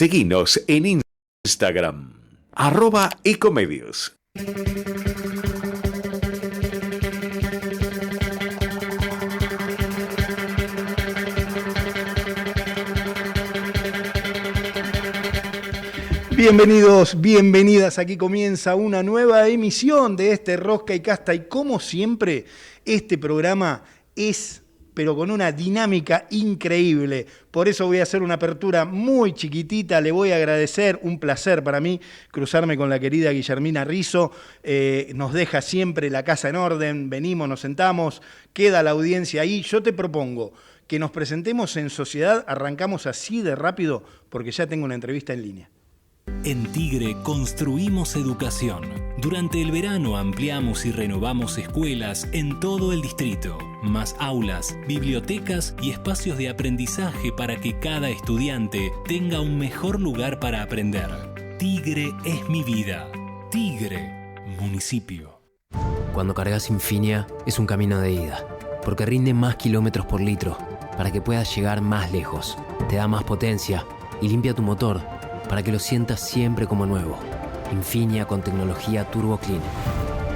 Seguinos en Instagram, @ecomedios. Bienvenidos, bienvenidas. Aquí comienza una nueva emisión de este Rosca y Casta. Y como siempre, este programa es, pero con una dinámica increíble. Por eso voy a hacer una apertura muy chiquitita. Le voy a agradecer, un placer para mí, cruzarme con la querida Guillermina Rizzo. Nos deja siempre la casa en orden. Venimos, nos sentamos, queda la audiencia ahí. Yo te propongo que nos presentemos en sociedad. Arrancamos así de rápido porque ya tengo una entrevista en línea. En Tigre construimos educación. Durante el verano ampliamos y renovamos escuelas en todo el distrito. Más aulas, bibliotecas y espacios de aprendizaje para que cada estudiante tenga un mejor lugar para aprender. Tigre es mi vida. Tigre, municipio. Cuando cargas Infinia es un camino de ida, porque rinde más kilómetros por litro, para que puedas llegar más lejos. Te da más potencia y limpia tu motor, para que lo sientas siempre como nuevo. Infinia con tecnología Turbo Clean.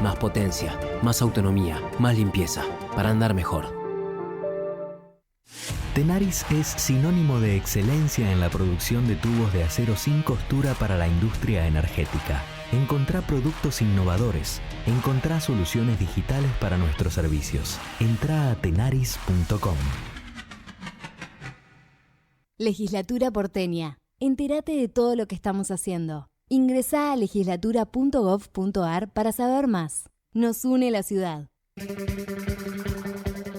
Más potencia, más autonomía, más limpieza, para andar mejor. Tenaris es sinónimo de excelencia en la producción de tubos de acero sin costura para la industria energética. Encontrá productos innovadores. Encontrá soluciones digitales para nuestros servicios. Entrá a tenaris.com. Legislatura porteña. Entérate de todo lo que estamos haciendo. Ingresá a legislatura.gov.ar para saber más. Nos une la ciudad.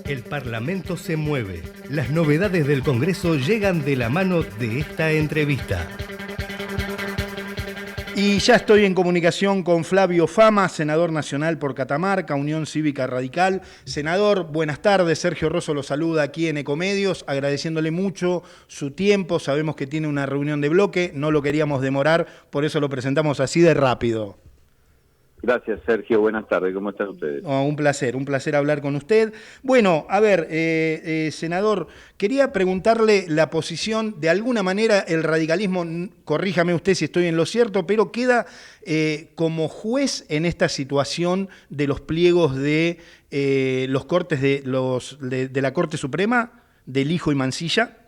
El Parlamento se mueve. Las novedades del Congreso llegan de la mano de esta entrevista. Y ya estoy en comunicación con Flavio Fama, senador nacional por Catamarca, Unión Cívica Radical. Senador, buenas tardes. Sergio Rosso lo saluda aquí en Ecomedios, agradeciéndole mucho su tiempo. Sabemos que tiene una reunión de bloque, no lo queríamos demorar, por eso lo presentamos así de rápido. Gracias, Sergio. Buenas tardes. ¿Cómo están ustedes? Un placer hablar con usted. Bueno, a ver, senador, quería preguntarle la posición, de alguna manera el radicalismo, corríjame usted si estoy en lo cierto, pero queda como juez en esta situación de los pliegos de los cortes de la Corte Suprema, del Hijo y Mansilla.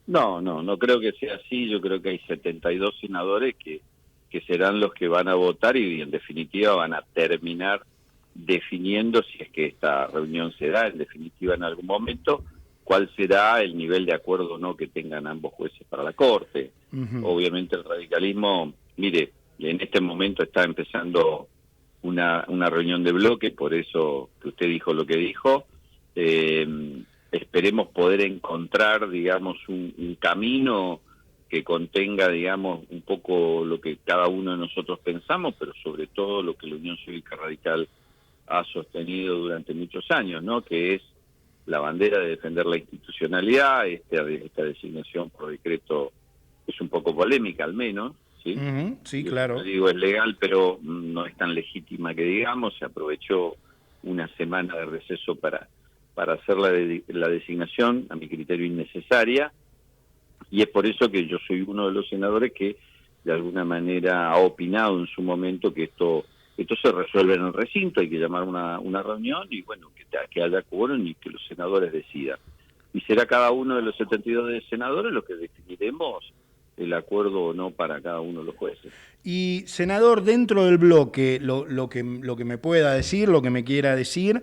No creo que sea así. Yo creo que hay 72 senadores que serán los que van a votar y en definitiva van a terminar definiendo, si es que esta reunión se da en definitiva en algún momento, cuál será el nivel de acuerdo o no que tengan ambos jueces para la Corte. Uh-huh. Obviamente el radicalismo, mire, en este momento está empezando una reunión de bloque, por eso que usted dijo lo que dijo. Esperemos poder encontrar, digamos, un camino que contenga, digamos, un poco lo que cada uno de nosotros pensamos, pero sobre todo lo que la Unión Cívica Radical ha sostenido durante muchos años, ¿no? Que es la bandera de defender la institucionalidad. Esta designación por decreto es un poco polémica, al menos, ¿sí? Uh-huh, sí, claro. Yo digo, es legal, pero no es tan legítima que digamos. Se aprovechó una semana de receso para hacer la designación, a mi criterio innecesaria. Y es por eso que yo soy uno de los senadores que de alguna manera ha opinado en su momento que esto se resuelve en el recinto, hay que llamar una reunión y bueno, que haya quórum y que los senadores decidan. Y será cada uno de los 72 senadores los que definiremos el acuerdo o no para cada uno de los jueces. Y, senador, dentro del bloque, lo que me pueda decir, lo que me quiera decir,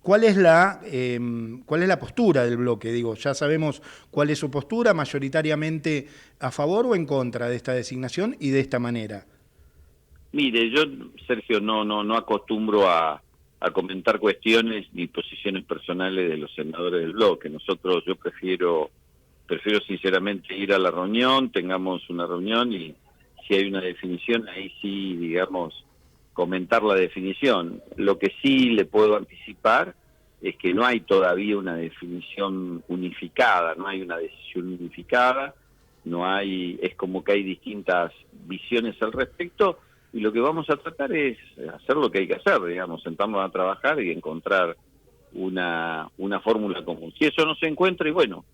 ¿cuál es la postura del bloque? Digo, ya sabemos cuál es su postura, mayoritariamente a favor o en contra de esta designación y de esta manera. Mire, yo, Sergio, no acostumbro a comentar cuestiones ni posiciones personales de los senadores del bloque. Yo prefiero sinceramente ir a la reunión, tengamos una reunión y si hay una definición, ahí sí, digamos, comentar la definición. Lo que sí le puedo anticipar es que no hay todavía una definición unificada, no hay una decisión unificada, es como que hay distintas visiones al respecto, y lo que vamos a tratar es hacer lo que hay que hacer, digamos, sentarnos a trabajar y encontrar una fórmula común. Si eso no se encuentra, y bueno,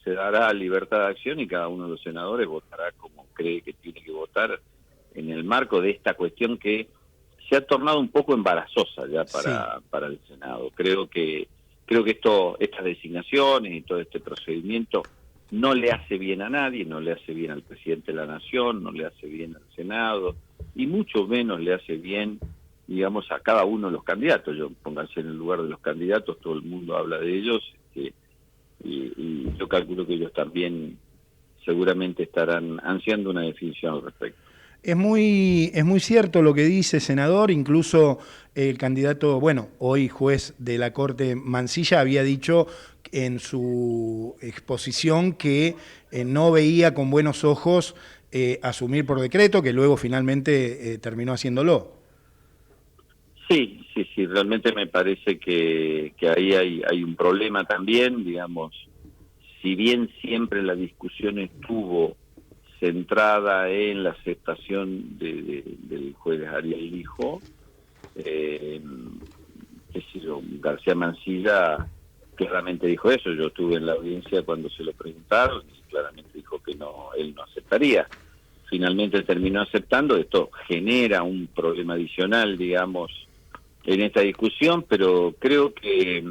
se dará libertad de acción y cada uno de los senadores votará como cree que tiene que votar en el marco de esta cuestión que se ha tornado un poco embarazosa ya para el Senado. Creo que estas designaciones y todo este procedimiento no le hace bien a nadie, no le hace bien al presidente de la Nación, no le hace bien al Senado, y mucho menos le hace bien, digamos, a cada uno de los candidatos. Pónganse en el lugar de los candidatos, todo el mundo habla de ellos, y yo calculo que ellos también seguramente estarán ansiando una definición al respecto. Es muy cierto lo que dice, senador. Incluso el candidato, hoy juez de la Corte, Mansilla, había dicho en su exposición que no veía con buenos ojos asumir por decreto, que luego finalmente terminó haciéndolo. Sí, realmente me parece que ahí hay un problema también, digamos, si bien siempre la discusión estuvo centrada en la aceptación del juez Ariel Lijo, García Mansilla claramente dijo eso. Yo estuve en la audiencia cuando se lo preguntaron y claramente dijo que no, él no aceptaría. Finalmente terminó aceptando. Esto genera un problema adicional, digamos, en esta discusión, pero creo que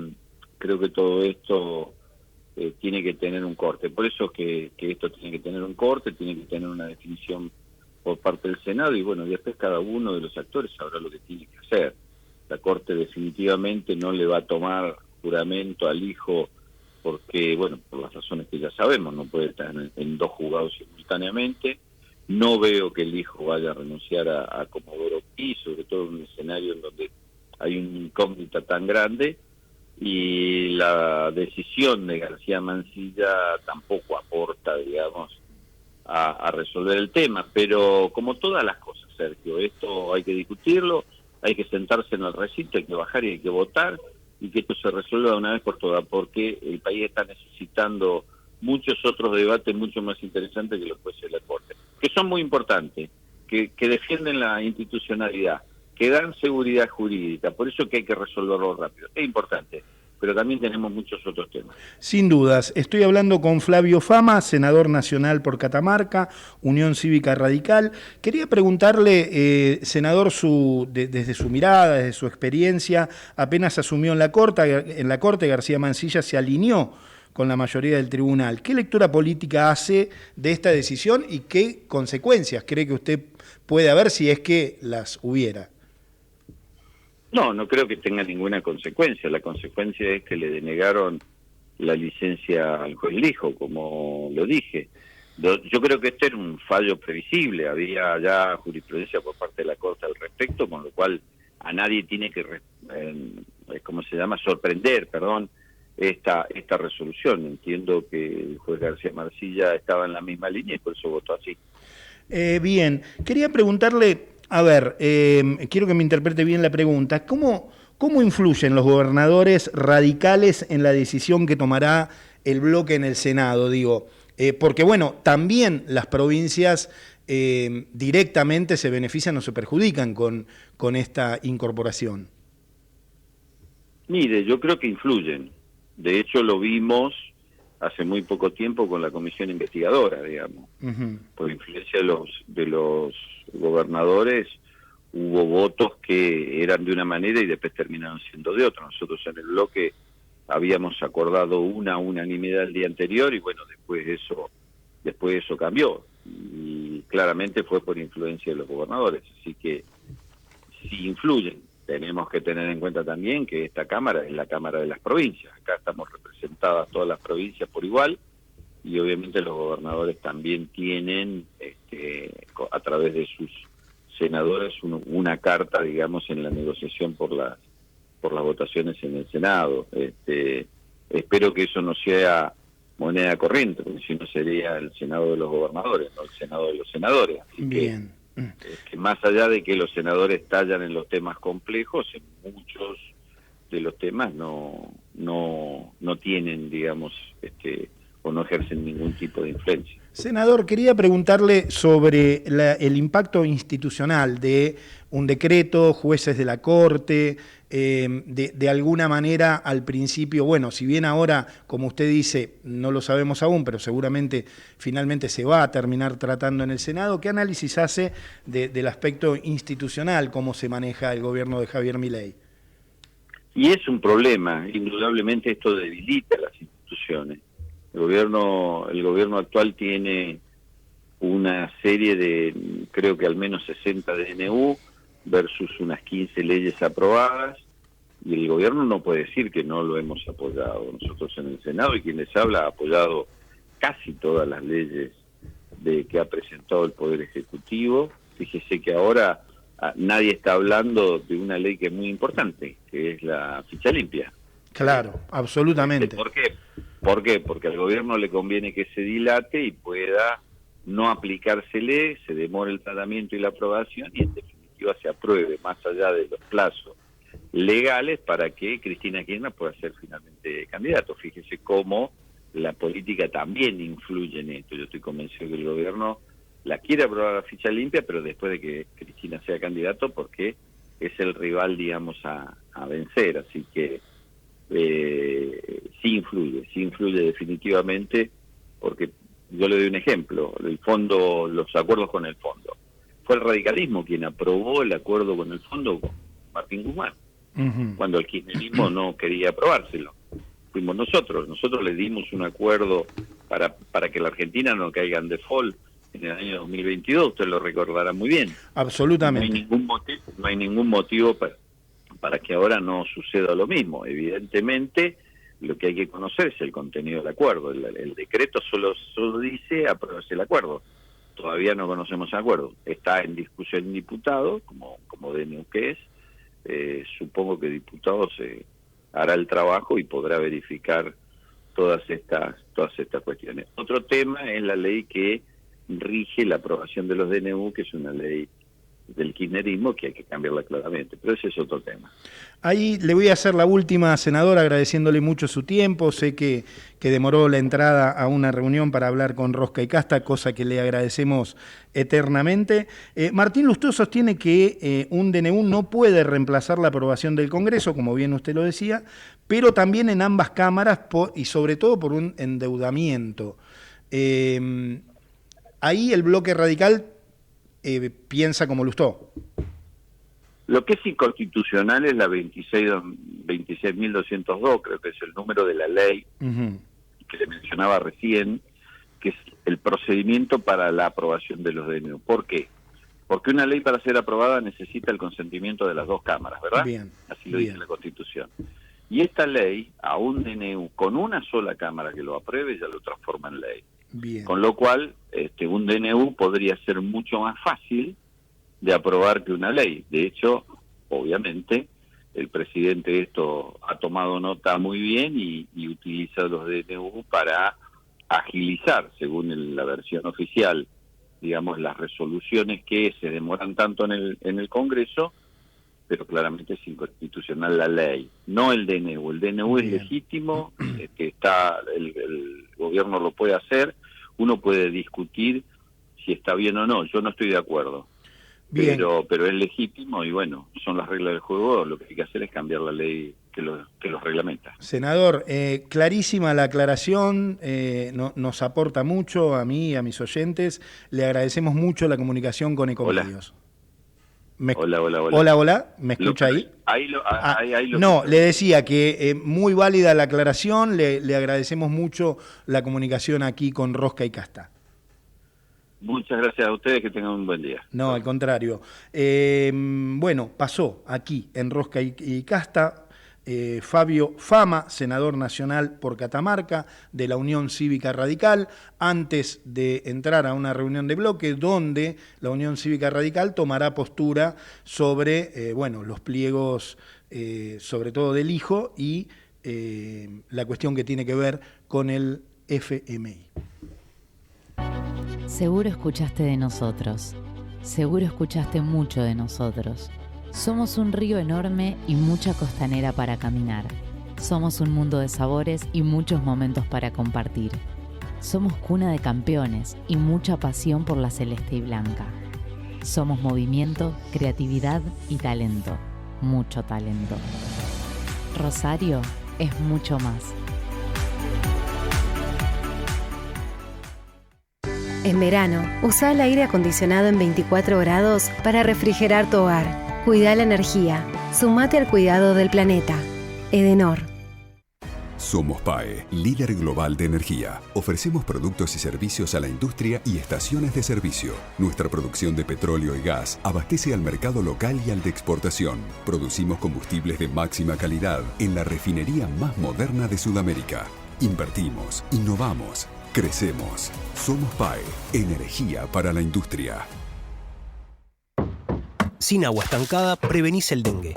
todo esto tiene que tener un corte. Por eso que esto tiene que tener un corte, tiene que tener una definición por parte del Senado, y después cada uno de los actores sabrá lo que tiene que hacer. La Corte definitivamente no le va a tomar juramento al hijo porque, por las razones que ya sabemos, no puede estar en dos juzgados simultáneamente. No veo que el hijo vaya a renunciar a Comodoro Pi, sobre todo en un escenario en donde hay una incógnita tan grande, y la decisión de García Mansilla tampoco aporta, digamos, a resolver el tema. Pero como todas las cosas, Sergio, esto hay que discutirlo, hay que sentarse en el recinto, hay que bajar y hay que votar, y que esto se resuelva de una vez por todas, porque el país está necesitando muchos otros debates mucho más interesantes que los jueces de la Corte, que son muy importantes, que defienden la institucionalidad, que dan seguridad jurídica. Por eso que hay que resolverlo rápido. Es importante, pero también tenemos muchos otros temas. Sin dudas. Estoy hablando con Flavio Fama, senador nacional por Catamarca, Unión Cívica Radical. Quería preguntarle, senador, desde su mirada, desde su experiencia, apenas asumió en la Corte, García Mansilla se alineó con la mayoría del tribunal. ¿Qué lectura política hace de esta decisión y qué consecuencias cree que usted puede haber si es que las hubiera? No creo que tenga ninguna consecuencia. La consecuencia es que le denegaron la licencia al juez Lijo, como lo dije. Yo creo que este era un fallo previsible. Había ya jurisprudencia por parte de la Corte al respecto, con lo cual a nadie tiene que, sorprender, esta resolución. Entiendo que el juez García Mansilla estaba en la misma línea y por eso votó así. Bien, quería preguntarle, quiero que me interprete bien la pregunta, ¿cómo influyen los gobernadores radicales en la decisión que tomará el bloque en el Senado? Porque también las provincias directamente se benefician o se perjudican con esta incorporación. Mire, yo creo que influyen. De hecho, lo vimos hace muy poco tiempo con la comisión investigadora, digamos. Uh-huh. Por influencia de los gobernadores hubo votos que eran de una manera y después terminaron siendo de otra. Nosotros en el bloque habíamos acordado una unanimidad el día anterior y después eso cambió. Y claramente fue por influencia de los gobernadores. Así que sí influyen. Tenemos que tener en cuenta también que esta Cámara es la Cámara de las provincias. Acá estamos representadas todas las provincias por igual y obviamente los gobernadores también tienen, a través de sus senadores, una carta, digamos, en la negociación por las votaciones en el Senado. Espero que eso no sea moneda corriente, porque si no sería el Senado de los gobernadores, no el Senado de los senadores. Así bien. Que más allá de que los senadores tallan en los temas complejos, en muchos de los temas no tienen, digamos, no ejercen ningún tipo de influencia. Senador, quería preguntarle sobre el impacto institucional de un decreto, jueces de la Corte, de alguna manera al principio, bueno, si bien ahora, como usted dice, no lo sabemos aún, pero seguramente finalmente se va a terminar tratando en el Senado, ¿qué análisis hace del aspecto institucional, cómo se maneja el gobierno de Javier Milei? Y es un problema, indudablemente esto debilita las instituciones. El gobierno actual tiene una serie de, creo que al menos 60 DNU versus unas 15 leyes aprobadas, y el gobierno no puede decir que no lo hemos apoyado. Nosotros en el Senado, y quien les habla, ha apoyado casi todas las leyes que ha presentado el Poder Ejecutivo. Fíjese que ahora nadie está hablando de una ley que es muy importante, que es la ficha limpia. Claro, absolutamente. ¿Por qué? Porque al gobierno le conviene que se dilate y pueda no aplicársele, se demore el tratamiento y la aprobación, y en definitiva se apruebe más allá de los plazos legales para que Cristina Kirchner pueda ser finalmente candidato. Fíjese cómo la política también influye en esto. Yo estoy convencido que el gobierno la quiere aprobar la ficha limpia, pero después de que Cristina sea candidato, porque es el rival, digamos, a vencer. Así que sí influye definitivamente, porque yo le doy un ejemplo, los acuerdos con el fondo. Fue el radicalismo quien aprobó el acuerdo con el fondo con Martín Guzmán, cuando el kirchnerismo no quería aprobárselo. Fuimos nosotros le dimos un acuerdo para que la Argentina no caiga en default en el año 2022, usted lo recordará muy bien. Absolutamente. No hay ningún motivo para que ahora no suceda lo mismo. Evidentemente, lo que hay que conocer es el contenido del acuerdo. El decreto solo dice apruébase el acuerdo. Todavía no conocemos el acuerdo. Está en discusión en diputados, como DNU que es. Supongo que diputados hará el trabajo y podrá verificar todas estas cuestiones. Otro tema es la ley que rige la aprobación de los DNU, que es una ley del kirchnerismo que hay que cambiarla claramente, pero ese es otro tema. Ahí le voy a hacer la última, senador, agradeciéndole mucho su tiempo. Sé que demoró la entrada a una reunión para hablar con Rosca y Casta, cosa que le agradecemos eternamente. Martín Lustó sostiene que un DNU no puede reemplazar la aprobación del Congreso, como bien usted lo decía, pero también en ambas cámaras y sobre todo por un endeudamiento. Ahí el bloque radical piensa como Lustó. Lo que es inconstitucional es la 26.202, creo que es el número de la ley que le mencionaba recién, que es el procedimiento para la aprobación de los DNU. ¿Por qué? Porque una ley para ser aprobada necesita el consentimiento de las dos cámaras, ¿verdad? Bien, así lo dice la Constitución. Y esta ley, a un DNU con una sola cámara que lo apruebe, ya lo transforma en ley. Bien. Con lo cual, un DNU podría ser mucho más fácil de aprobar que una ley. De hecho, obviamente, el presidente de esto ha tomado nota muy bien y utiliza los DNU para agilizar, según la versión oficial, digamos, las resoluciones que se demoran tanto en el Congreso, pero claramente es inconstitucional la ley, no el DNU. El DNU es legítimo, que el gobierno lo puede hacer, uno puede discutir si está bien o no, yo no estoy de acuerdo. Pero es legítimo y bueno, son las reglas del juego, lo que hay que hacer es cambiar la ley que los reglamenta. Senador, clarísima la aclaración, nos aporta mucho a mí y a mis oyentes, le agradecemos mucho la comunicación con Ecomedios. Hola, ¿me escucha ahí? No, le decía que muy válida la aclaración, le agradecemos mucho la comunicación aquí con Rosca y Casta. Muchas gracias a ustedes, que tengan un buen día. No, al contrario. Bueno, pasó aquí en Rosca y Casta Fabio Fama, senador nacional por Catamarca de la Unión Cívica Radical, antes de entrar a una reunión de bloque donde la Unión Cívica Radical tomará postura sobre los pliegos, sobre todo del hijo, y la cuestión que tiene que ver con el FMI. Seguro escuchaste de nosotros, seguro escuchaste mucho de nosotros. Somos un río enorme y mucha costanera para caminar. Somos un mundo de sabores y muchos momentos para compartir. Somos cuna de campeones y mucha pasión por la celeste y blanca. Somos movimiento, creatividad y talento. Mucho talento. Rosario es mucho más. En verano, usa el aire acondicionado en 24 grados para refrigerar tu hogar. Cuida la energía. Sumate al cuidado del planeta. Edenor. Somos PAE, líder global de energía. Ofrecemos productos y servicios a la industria y estaciones de servicio. Nuestra producción de petróleo y gas abastece al mercado local y al de exportación. Producimos combustibles de máxima calidad en la refinería más moderna de Sudamérica. Invertimos, innovamos, crecemos. Somos PAE, energía para la industria. Sin agua estancada, prevenís el dengue.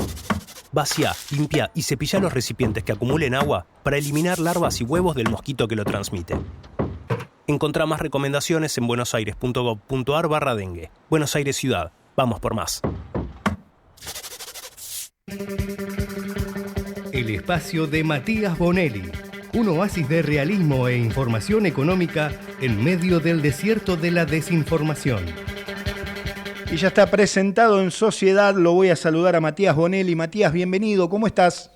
Vacía, limpia y cepilla los recipientes que acumulen agua para eliminar larvas y huevos del mosquito que lo transmite. Encontrá más recomendaciones en buenosaires.gov.ar/dengue. Buenos Aires Ciudad. Vamos por más. El espacio de Matías Bonelli. Un oasis de realismo e información económica en medio del desierto de la desinformación. Y ya está presentado en Sociedad, lo voy a saludar a Matías Bonelli. Matías, bienvenido, ¿cómo estás?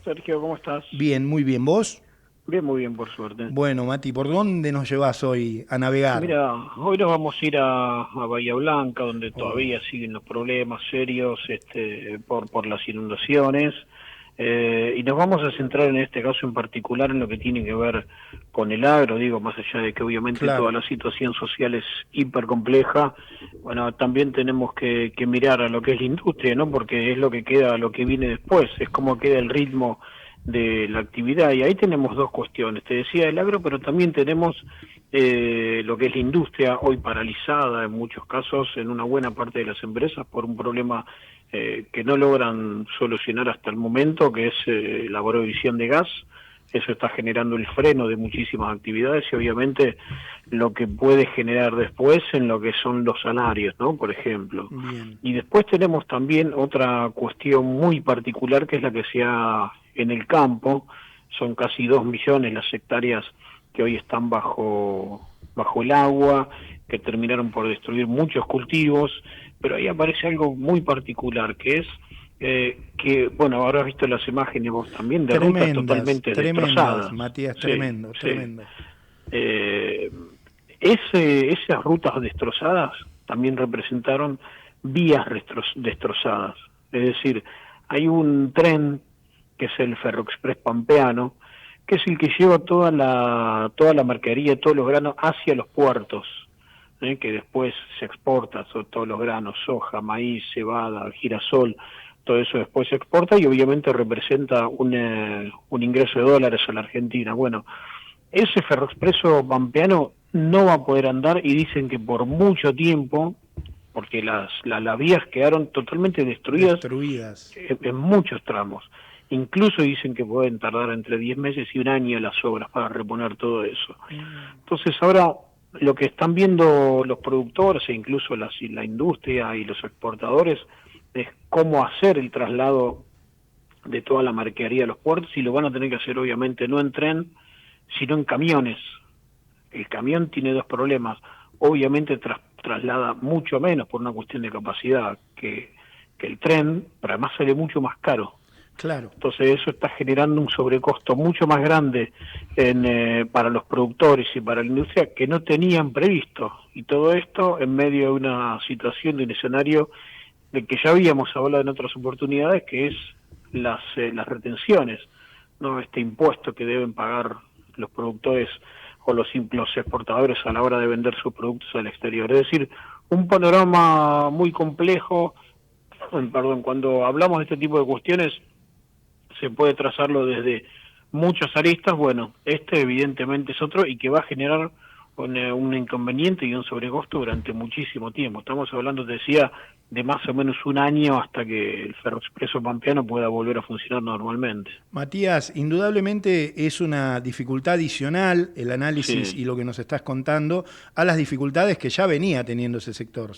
Sergio, ¿cómo estás? Bien, muy bien, ¿vos? Bien, muy bien, por suerte. Bueno, Mati, ¿por dónde nos llevas hoy a navegar? Mira, hoy nos vamos a ir a Bahía Blanca, donde todavía siguen los problemas serios por las inundaciones. Y nos vamos a centrar en este caso en particular en lo que tiene que ver con el agro, digo, más allá de que obviamente toda la situación social es hiper compleja. Bueno, también tenemos que mirar a lo que es la industria, ¿no? Porque es lo que queda, lo que viene después, es cómo queda el ritmo de la actividad. Y ahí tenemos dos cuestiones, te decía el agro, pero también tenemos lo que es la industria, hoy paralizada en muchos casos, en una buena parte de las empresas, por un problema que no logran solucionar hasta el momento, que es la provisión de gas. Eso está generando el freno de muchísimas actividades y obviamente lo que puede generar después en lo que son los salarios, ¿no? Por ejemplo. Bien. Y después tenemos también otra cuestión muy particular, que es la que se da en el campo. Son casi 2 millones las hectáreas que hoy están bajo el agua, que terminaron por destruir muchos cultivos, pero ahí aparece algo muy particular, que es que, bueno, habrás visto las imágenes vos también, de rutas totalmente destrozadas. Matías, tremendo, tremendo. Esas rutas destrozadas también representaron vías destrozadas. Es decir, hay un tren, que es el Ferroexpress Pampeano, que es el que lleva toda la mercadería, todos los granos hacia los puertos, que después se exporta, todos los granos, soja, maíz, cebada, girasol, todo eso después se exporta y obviamente representa un ingreso de dólares a la Argentina. Bueno, ese ferroexpreso pampeano no va a poder andar y dicen que por mucho tiempo, porque las vías quedaron totalmente destruidas. En muchos tramos. Incluso dicen que pueden tardar entre 10 meses y un año las obras para reponer todo eso. Entonces ahora lo que están viendo los productores e incluso la industria y los exportadores es cómo hacer el traslado de toda la mercadería a los puertos, y lo van a tener que hacer obviamente no en tren, sino en camiones. El camión tiene dos problemas. Obviamente traslada mucho menos por una cuestión de capacidad que el tren, pero además sale mucho más caro. Claro. Entonces eso está generando un sobrecosto mucho más grande para los productores y para la industria que no tenían previsto. Y todo esto en medio de una situación, de un escenario de que ya habíamos hablado en otras oportunidades, que es las retenciones, ¿no? Este impuesto que deben pagar los productores o los exportadores a la hora de vender sus productos al exterior. Es decir, un panorama muy complejo. Cuando hablamos de este tipo de cuestiones se puede trazarlo desde muchas aristas. Bueno, este evidentemente es otro y que va a generar un inconveniente y un sobrecosto durante muchísimo tiempo. Estamos hablando, te decía, de más o menos un año hasta que el Ferroexpreso Pampeano pueda volver a funcionar normalmente. Matías, indudablemente es una dificultad adicional el análisis y lo que nos estás contando a las dificultades que ya venía teniendo ese sector.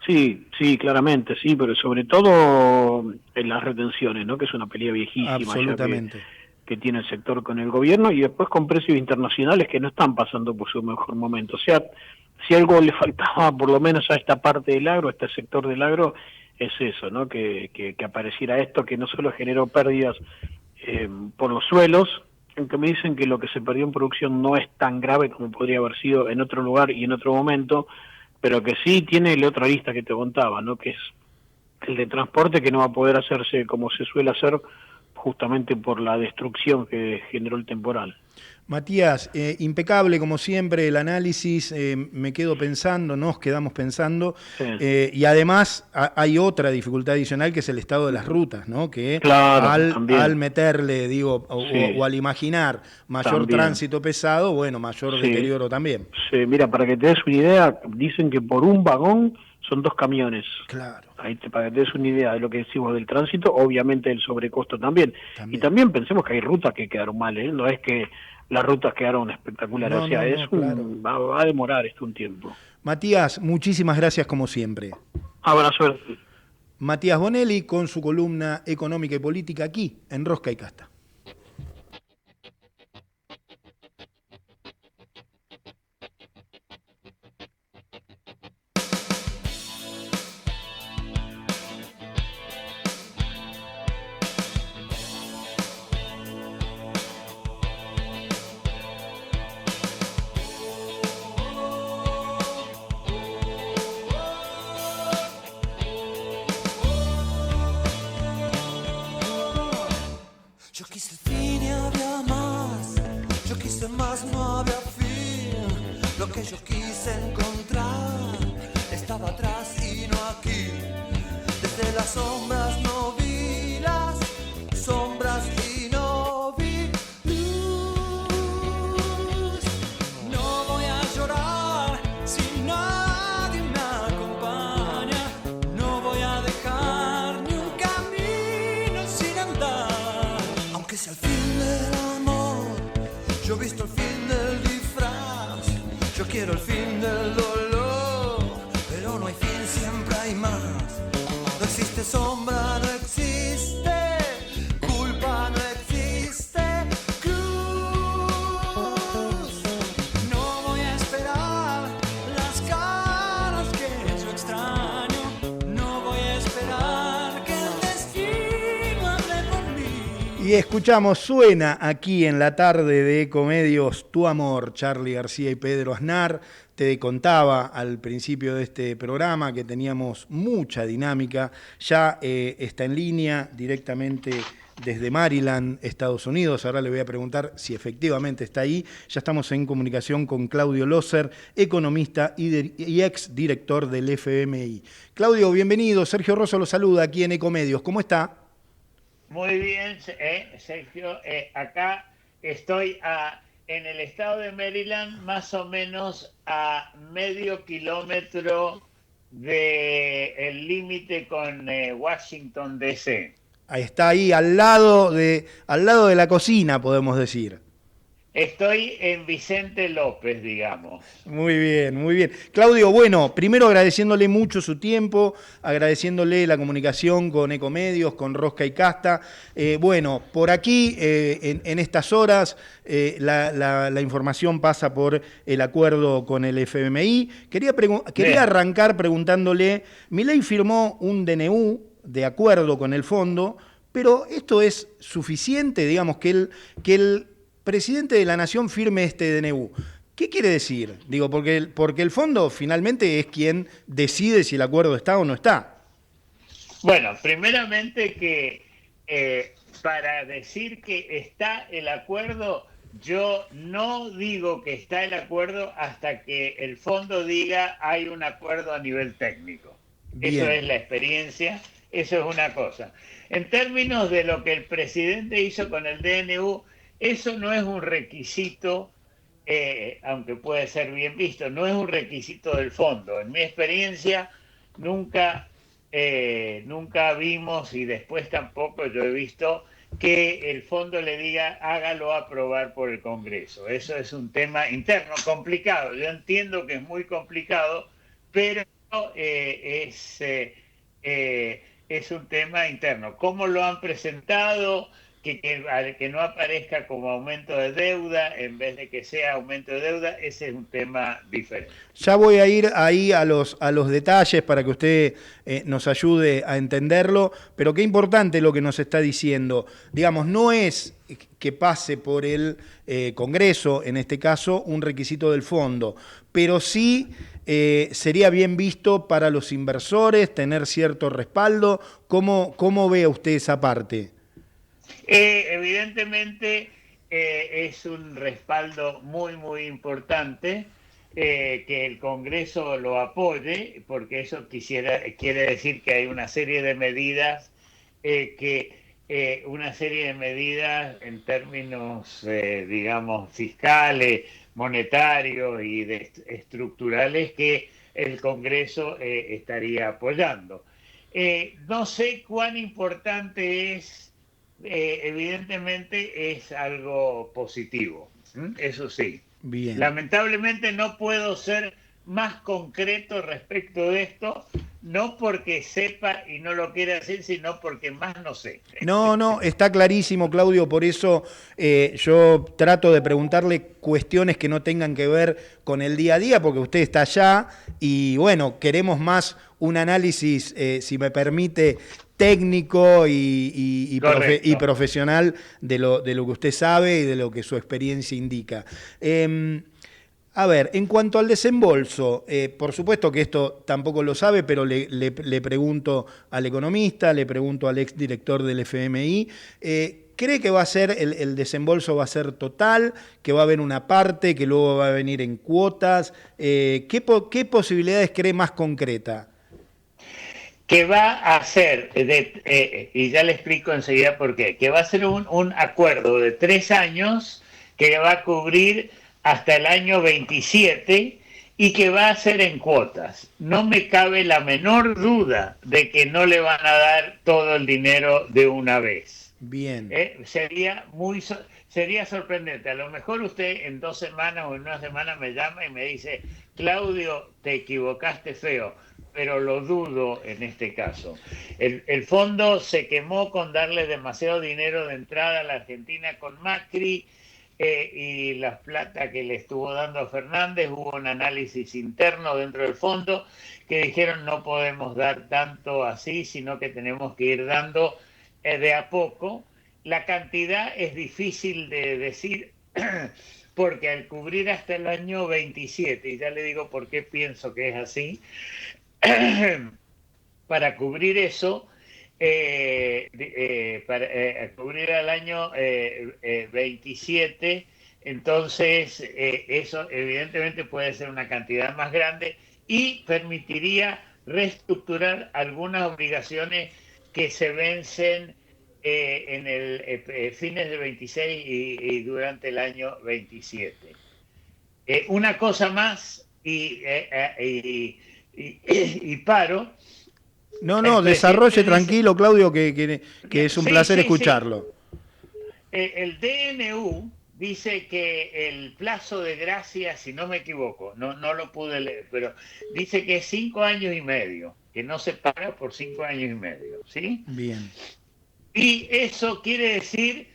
Sí, claramente, sí, pero sobre todo en las retenciones, ¿no? Que es una pelea viejísima. Absolutamente. que tiene el sector con el gobierno, y después con precios internacionales que no están pasando por su mejor momento. O sea, si algo le faltaba por lo menos a esta parte del agro, a este sector del agro, es eso, ¿no? Que apareciera esto, que no solo generó pérdidas por los suelos, aunque me dicen que lo que se perdió en producción no es tan grave como podría haber sido en otro lugar y en otro momento, pero que sí tiene la otra lista que te contaba, ¿no? Que es el de transporte, que no va a poder hacerse como se suele hacer justamente por la destrucción que generó el temporal. Matías, impecable como siempre el análisis, me quedo pensando, nos quedamos pensando, Sí. Y además hay otra dificultad adicional que es el estado de las rutas, ¿no? Que Claro, al meterle, digo, Sí. o al imaginar mayor También. tránsito pesado, bueno, mayor Sí. deterioro también. Sí, mira, para que te des una idea, dicen que por un vagón son 2 camiones. Claro. Ahí para que te des una idea de lo que decimos del tránsito, obviamente el sobrecosto también. Y también pensemos que hay rutas que quedaron mal, ¿eh? No es que las rutas quedaron espectaculares, No, o sea, no, claro. va a demorar esto un tiempo. Matías, muchísimas gracias como siempre. Abrazo. Matías Bonelli con su columna económica y política aquí en Rosca y Casta. Yo quise fin y había más, yo quise más, no había fin. Lo que yo quise encontrar estaba atrás y no aquí. Desde las sombras no vi las sombras y no vi luz. No voy a llorar si nadie me acompaña. No voy a dejar ni un camino sin andar. Aunque sea el fin del amor, yo he visto el fin del disfraz. Yo quiero el fin del dolor, pero no hay fin, siempre hay más. No existe sombra, no existe culpa, no existe cruz. No voy a esperar las caras que yo extraño. No voy a esperar que el destino hable por mí. Y escuchamos, suena aquí en la tarde de Ecomedios, Tu Amor, Charly García y Pedro Aznar. Te contaba al principio de este programa que teníamos mucha dinámica. Ya está en línea directamente desde Maryland, Estados Unidos. Ahora le voy a preguntar si efectivamente está ahí. Ya estamos en comunicación con Claudio Loser, economista y ex director del FMI. Claudio, bienvenido. Sergio Rosso lo saluda aquí en Ecomedios. ¿Cómo está? Muy bien, Sergio. Acá estoy en el estado de Maryland, más o menos a medio kilómetro del límite con Washington, D.C. Ahí está ahí, al lado de la cocina, podemos decir. Estoy en Vicente López, digamos. Muy bien, muy bien. Claudio, bueno, primero agradeciéndole mucho su tiempo, agradeciéndole la comunicación con Ecomedios, con Rosca y Casta. Bueno, por aquí, en estas horas, la información pasa por el acuerdo con el FMI. Quería arrancar preguntándole, Milei firmó un DNU de acuerdo con el fondo, pero ¿esto es suficiente, digamos, que el presidente de la Nación firme este DNU? ¿Qué quiere decir? Digo, porque el fondo finalmente es quien decide si el acuerdo está o no está. Bueno, primeramente que para decir que está el acuerdo, yo no digo que está el acuerdo hasta que el fondo diga hay un acuerdo a nivel técnico. Bien. Eso es la experiencia, eso es una cosa. En términos de lo que el presidente hizo con el DNU, eso no es un requisito, aunque puede ser bien visto, no es un requisito del fondo. En mi experiencia nunca vimos, y después tampoco yo he visto, que el fondo le diga hágalo aprobar por el Congreso. Eso es un tema interno complicado. Yo entiendo que es muy complicado, pero es un tema interno. ¿Cómo lo han presentado? que no aparezca como aumento de deuda en vez de que sea aumento de deuda, ese es un tema diferente. Ya voy a ir ahí a los detalles para que usted nos ayude a entenderlo, pero qué importante lo que nos está diciendo. Digamos, no es que pase por el Congreso, en este caso, un requisito del fondo, pero sí sería bien visto para los inversores tener cierto respaldo. ¿Cómo ve usted esa parte? Evidentemente es un respaldo muy, muy importante que el Congreso lo apoye, porque eso quiere decir que hay una serie de medidas en términos, digamos, fiscales, monetarios y estructurales que el Congreso estaría apoyando. No sé cuán importante es. Evidentemente es algo positivo, eso sí. Bien. Lamentablemente no puedo ser más concreto respecto de esto, no porque sepa y no lo quiera decir, sino porque más no sé. No, está clarísimo, Claudio, por eso yo trato de preguntarle cuestiones que no tengan que ver con el día a día, porque usted está allá y bueno, queremos más un análisis, si me permite, técnico y profesional de lo que usted sabe y de lo que su experiencia indica. A ver, en cuanto al desembolso, por supuesto que esto tampoco lo sabe, pero le pregunto al economista, le pregunto al exdirector del FMI, ¿cree que va a ser el desembolso va a ser total, que va a haber una parte, que luego va a venir en cuotas? ¿Qué posibilidades cree más concreta? Que va a ser, y ya le explico enseguida por qué, que va a ser un acuerdo de 3 años que va a cubrir hasta el año 27 y que va a ser en cuotas. No me cabe la menor duda de que no le van a dar todo el dinero de una vez. Bien. Sería sorprendente. A lo mejor usted en 2 semanas o en 1 semana me llama y me dice, Claudio, te equivocaste feo, pero lo dudo en este caso. El fondo se quemó con darle demasiado dinero de entrada a la Argentina con Macri y la plata que le estuvo dando a Fernández. Hubo un análisis interno dentro del fondo que dijeron no podemos dar tanto así, sino que tenemos que ir dando de a poco. La cantidad es difícil de decir porque al cubrir hasta el año 27, y ya le digo por qué pienso que es así, para cubrir eso, para cubrir al año 27, entonces eso evidentemente puede ser una cantidad más grande y permitiría reestructurar algunas obligaciones que se vencen en el fines del 26 y durante el año 27. Una cosa más y paro. No, desarrolle tranquilo, Claudio, que es un placer escucharlo. El DNU dice que el plazo de gracia, si no me equivoco, no lo pude leer, pero dice que es 5 años y medio, que no se paga por 5 años y medio, ¿sí? Bien. Y eso quiere decir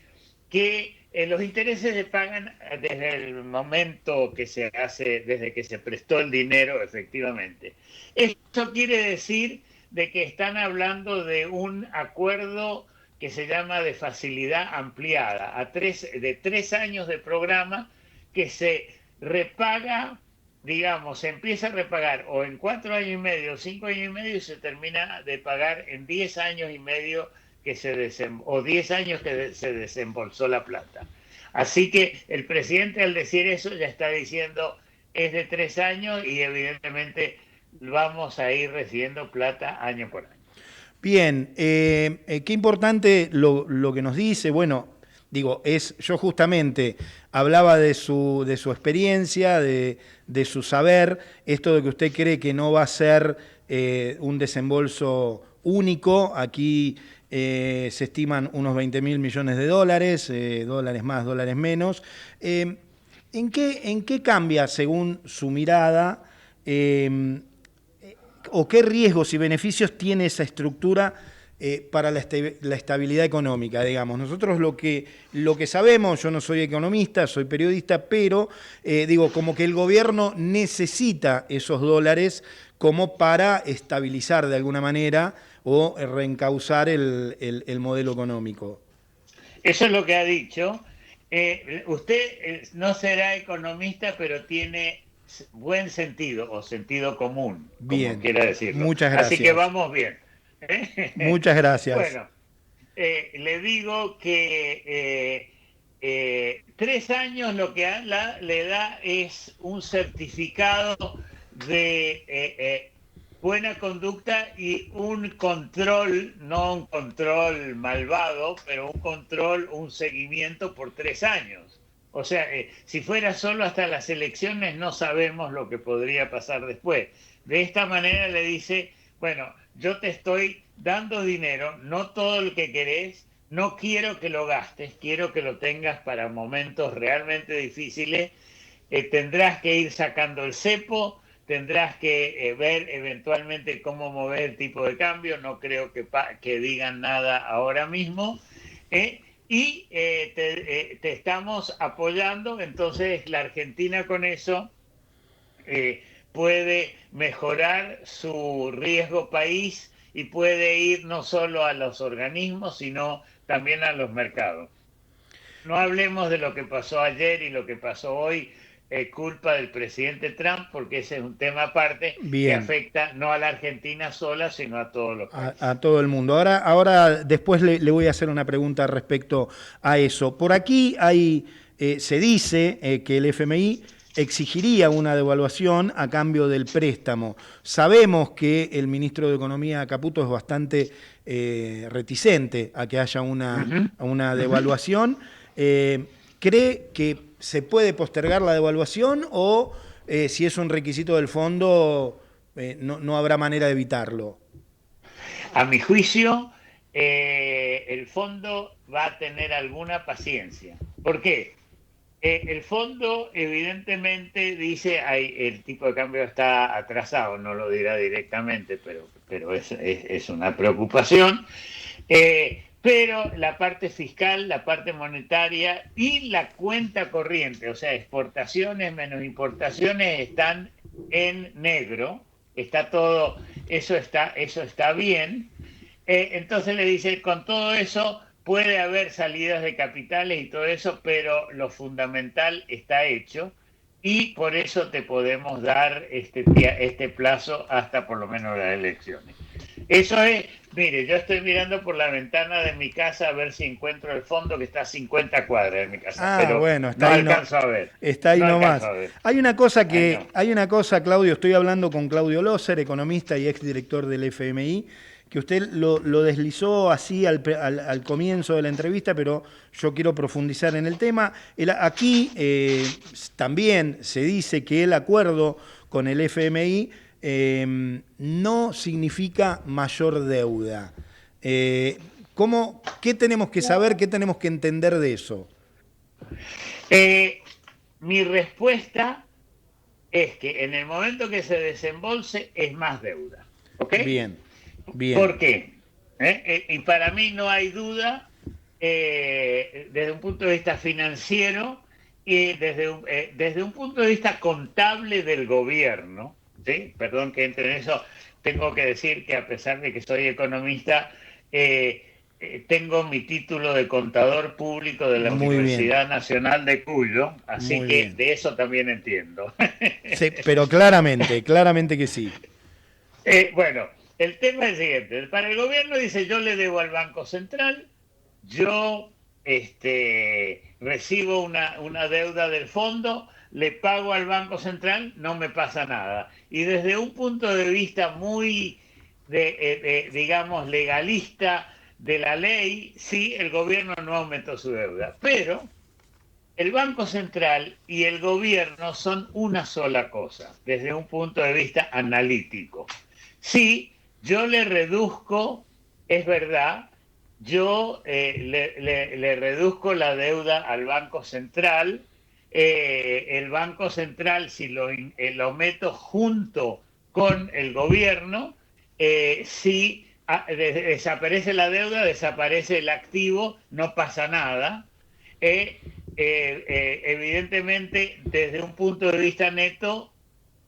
que los intereses se pagan desde el momento que se hace, desde que se prestó el dinero, efectivamente. Esto quiere decir de que están hablando de un acuerdo que se llama de facilidad ampliada, de 3 años de programa que se repaga, digamos, se empieza a repagar o en 4 años y medio, o 5 años y medio y se termina de pagar en 10 años y medio o 10 años que se desembolsó la plata. Así que el presidente al decir eso ya está diciendo es de 3 años y evidentemente vamos a ir recibiendo plata año por año. Bien, qué importante lo que nos dice. Bueno, digo, yo justamente hablaba de su experiencia, de su saber, esto de que usted cree que no va a ser un desembolso único. Aquí se estiman unos 20.000 millones de dólares, dólares más, dólares menos. ¿En qué cambia, según su mirada, o qué riesgos y beneficios tiene esa estructura para la estabilidad económica, digamos. Nosotros lo que sabemos, yo no soy economista, soy periodista, pero digo, como que el gobierno necesita esos dólares como para estabilizar de alguna manera o reencauzar el modelo económico. Eso es lo que ha dicho. Usted no será economista, pero tiene buen sentido o sentido común, bien, como quiera decirlo. Muchas gracias. Así que vamos bien. Muchas gracias. Bueno, le digo que 3 años lo que le da es un certificado de buena conducta y un control, no un control malvado, pero un seguimiento por 3 años. O sea, si fuera solo hasta las elecciones no sabemos lo que podría pasar después. De esta manera le dice, bueno, yo te estoy dando dinero, no todo lo que querés, no quiero que lo gastes, quiero que lo tengas para momentos realmente difíciles, tendrás que ir sacando el cepo, tendrás que ver eventualmente cómo mover el tipo de cambio, no creo que digan nada ahora mismo, y te estamos apoyando, entonces la Argentina con eso puede mejorar su riesgo país y puede ir no solo a los organismos, sino también a los mercados. No hablemos de lo que pasó ayer y lo que pasó hoy, culpa del presidente Trump, porque ese es un tema aparte que afecta no a la Argentina sola, sino a todos los países. A todo el mundo. Ahora después le voy a hacer una pregunta respecto a eso. Por aquí se dice que el FMI exigiría una devaluación a cambio del préstamo. Sabemos que el ministro de Economía, Caputo, es bastante reticente a que haya una devaluación. ¿Cree que se puede postergar la devaluación o si es un requisito del fondo no habrá manera de evitarlo? A mi juicio, el fondo va a tener alguna paciencia. ¿Por qué? El fondo evidentemente dice el tipo de cambio está atrasado, no lo dirá directamente, pero es una preocupación. Pero la parte fiscal, la parte monetaria y la cuenta corriente, o sea, exportaciones menos importaciones están en negro, está todo, eso está bien. Entonces le dice, con todo eso puede haber salidas de capitales y todo eso, pero lo fundamental está hecho y por eso te podemos dar este plazo hasta por lo menos las elecciones. Eso es, mire, yo estoy mirando por la ventana de mi casa a ver si encuentro el fondo que está a 50 cuadras de mi casa, pero bueno, no alcanzo a ver. Está ahí nomás. Hay una cosa, Claudio, estoy hablando con Claudio Loser, economista y exdirector del FMI, que usted lo deslizó así al comienzo de la entrevista, pero yo quiero profundizar en el tema. Aquí también se dice que el acuerdo con el FMI no significa mayor deuda. ¿Qué tenemos que saber, qué tenemos que entender de eso? Mi respuesta es que en el momento que se desembolse es más deuda. ¿Ok? Bien. ¿Por qué? Y para mí no hay duda, desde un punto de vista financiero y desde un punto de vista contable del gobierno, ¿sí? Perdón que entre en eso, tengo que decir que a pesar de que soy economista, tengo mi título de contador público de la Universidad Nacional de Cuyo, así que de eso también entiendo. Sí, pero claramente que sí. Bueno, el tema es el siguiente. Para el gobierno dice, yo le debo al Banco Central, yo recibo una deuda del fondo, le pago al Banco Central, no me pasa nada. Y desde un punto de vista muy, digamos, legalista de la ley, sí, el gobierno no aumentó su deuda. Pero el Banco Central y el gobierno son una sola cosa, desde un punto de vista analítico. Sí, yo le reduzco, es verdad, yo le reduzco la deuda al Banco Central. El Banco Central, si lo meto junto con el gobierno, sí desaparece la deuda, desaparece el activo, no pasa nada. Evidentemente, desde un punto de vista neto,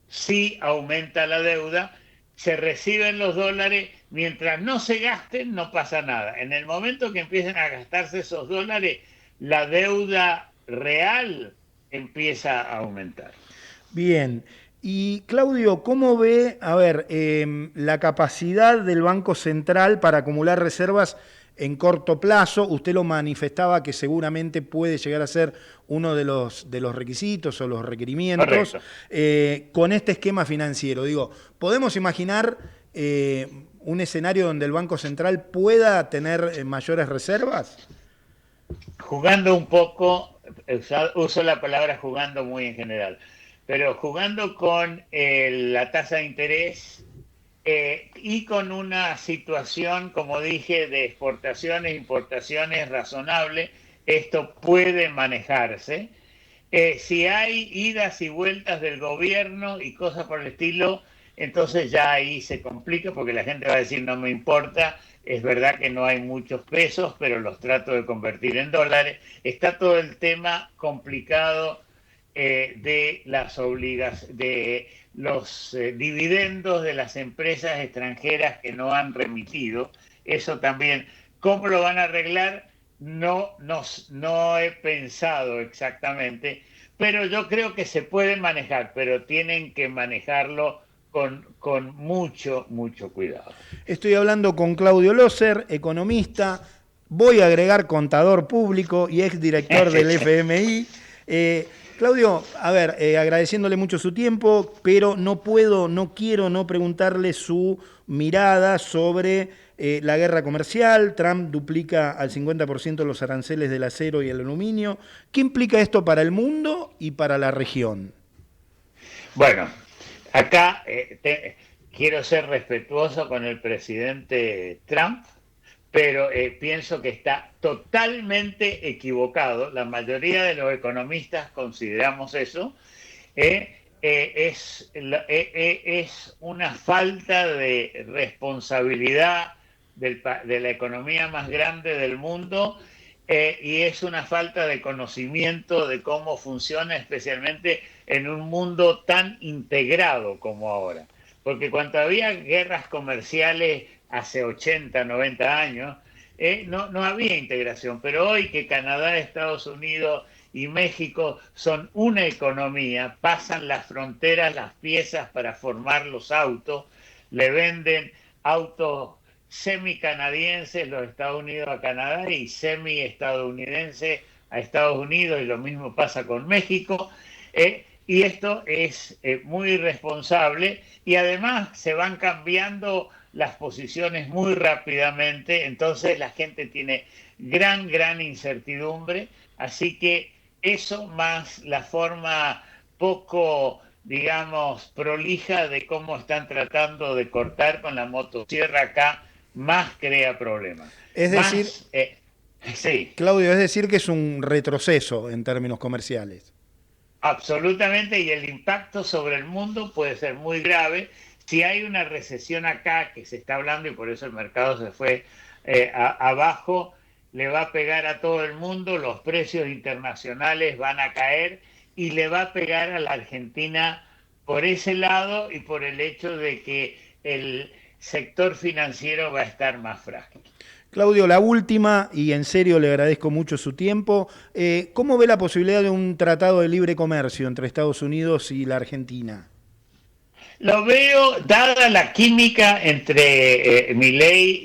sí aumenta la deuda, se reciben los dólares, mientras no se gasten, no pasa nada. En el momento que empiecen a gastarse esos dólares, la deuda real empieza a aumentar. Bien. Y Claudio, ¿cómo ve, la capacidad del Banco Central para acumular reservas en corto plazo? Usted lo manifestaba que seguramente puede llegar a ser uno de los requisitos o los requerimientos con este esquema financiero. Digo, ¿podemos imaginar un escenario donde el Banco Central pueda tener mayores reservas? Jugando un poco, uso la palabra jugando muy en general, pero jugando con la tasa de interés y con una situación, como dije, de exportaciones e importaciones razonable, esto puede manejarse. Si hay idas y vueltas del gobierno y cosas por el estilo, entonces ya ahí se complica porque la gente va a decir no me importa, es verdad que no hay muchos pesos, pero los trato de convertir en dólares. Está todo el tema complicado de los dividendos de las empresas extranjeras que no han remitido. Eso también, ¿cómo lo van a arreglar? No he pensado exactamente, pero yo creo que se puede manejar, pero tienen que manejarlo con mucho cuidado. Estoy hablando con Claudio Loser, economista, voy a agregar contador público y exdirector del FMI. Claudio, agradeciéndole mucho su tiempo, pero no quiero no preguntarle su mirada sobre la guerra comercial. Trump duplica al 50% los aranceles del acero y el aluminio. ¿Qué implica esto para el mundo y para la región? Bueno, acá quiero ser respetuoso con el presidente Trump, pero pienso que está totalmente equivocado. La mayoría de los economistas consideramos eso. Es una falta de responsabilidad de la economía más grande del mundo y es una falta de conocimiento de cómo funciona, especialmente en un mundo tan integrado como ahora. Porque cuando había guerras comerciales hace 80, 90 años, no había integración, pero hoy que Canadá, Estados Unidos y México son una economía, pasan las fronteras, las piezas para formar los autos, le venden autos semi-canadienses los Estados Unidos a Canadá y semi-estadounidenses a Estados Unidos, y lo mismo pasa con México, y esto es muy irresponsable, y además se van cambiando las posiciones muy rápidamente, entonces la gente tiene gran incertidumbre, así que eso más la forma poco, digamos, prolija de cómo están tratando de cortar con la motosierra acá, más crea problemas. Es decir, sí. Claudio, es decir que es un retroceso en términos comerciales. Absolutamente, y el impacto sobre el mundo puede ser muy grave. Si hay una recesión acá, que se está hablando y por eso el mercado se fue abajo, le va a pegar a todo el mundo, los precios internacionales van a caer y le va a pegar a la Argentina por ese lado y por el hecho de que el sector financiero va a estar más frágil. Claudio, la última, y en serio le agradezco mucho su tiempo. ¿Cómo ve la posibilidad de un tratado de libre comercio entre Estados Unidos y la Argentina? Lo veo, dada la química entre Milei